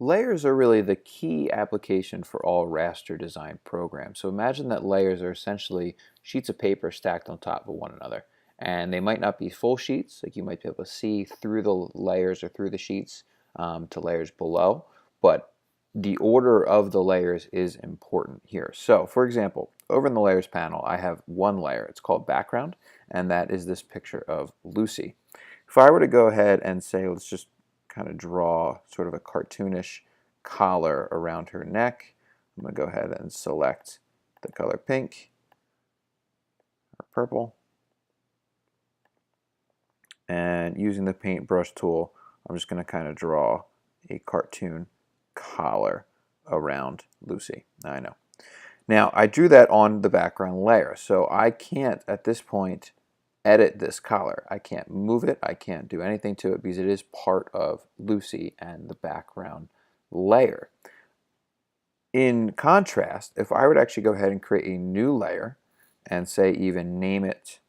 Layers are really the key application for all raster design programs. So imagine that layers are essentially sheets of paper stacked on top of one another. And they might not be full sheets, like you might be able to see through the layers or through the sheets to layers below, but the order of the layers is important here. So for example, over in the layers panel, I have one layer. It's called background, and that is this picture of Lucy. If I were to go ahead and say, let's just kind of draw sort of a cartoonish collar around her neck. I'm going to go ahead and select the color pink or purple. And using the paintbrush tool, I'm just going to kind of draw a cartoon collar around Lucy. I know. Now, I drew that on the background layer, so I can't, at this point, edit this collar. I can't move it. I can't do anything to it because it is part of Lucy and the background layer. In contrast, if I would actually go ahead and create a new layer and say even name it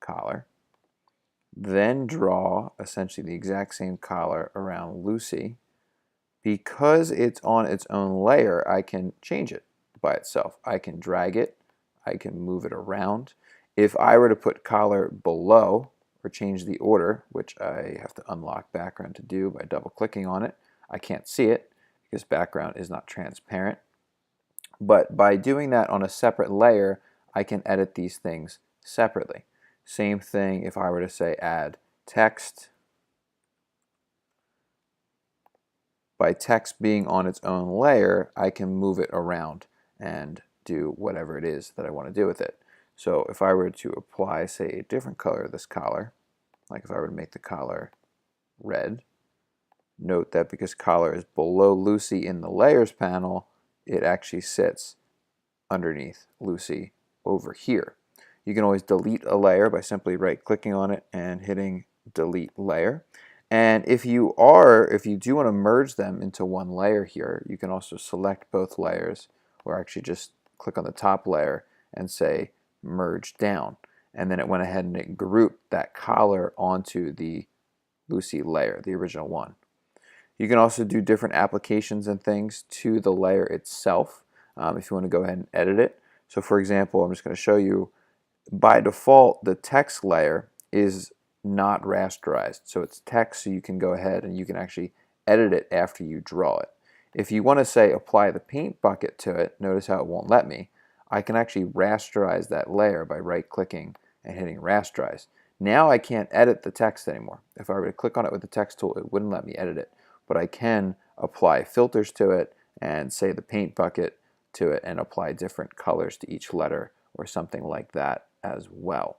collar, then draw essentially the exact same collar around Lucy, because it's on its own layer, I can change it by itself. I can drag it, I can move it around. If I were to put collar below or change the order, which I have to unlock background to do by double clicking on it, I can't see it because background is not transparent. But by doing that on a separate layer, I can edit these things separately. Same thing if I were to say add text. By text being on its own layer, I can move it around and do whatever it is that I want to do with it. So if I were to apply, say, a different color to this collar, like if I were to make the collar red, note that because collar is below Lucy in the layers panel, it actually sits underneath Lucy over here. You can always delete a layer by simply right-clicking on it and hitting delete layer. And if you do want to merge them into one layer here, you can also select both layers, or actually just click on the top layer and say merge down. And then it went ahead and it grouped that collar onto the Lucy layer, the original one. You can also do different applications and things to the layer itself if you want to go ahead and edit it. So for example, I'm just going to show you, by default, the text layer is not rasterized. So it's text, so you can go ahead and you can actually edit it after you draw it. If you want to say apply the paint bucket to it, notice how it won't let me. I can actually rasterize that layer by right-clicking and hitting rasterize. Now I can't edit the text anymore. If I were to click on it with the text tool, it wouldn't let me edit it. But I can apply filters to it and say the paint bucket to it and apply different colors to each letter or something like that as well.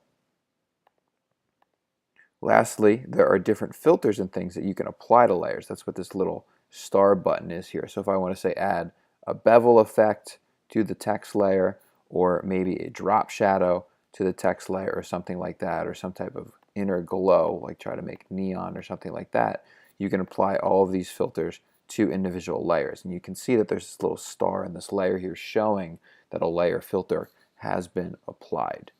Lastly, there are different filters and things that you can apply to layers. That's what this little star button is here. So if I want to say add a bevel effect to the text layer, or maybe a drop shadow to the text layer or something like that, or some type of inner glow, like try to make neon or something like that, you can apply all of these filters to individual layers. And you can see that there's this little star in this layer here showing that a layer filter has been applied.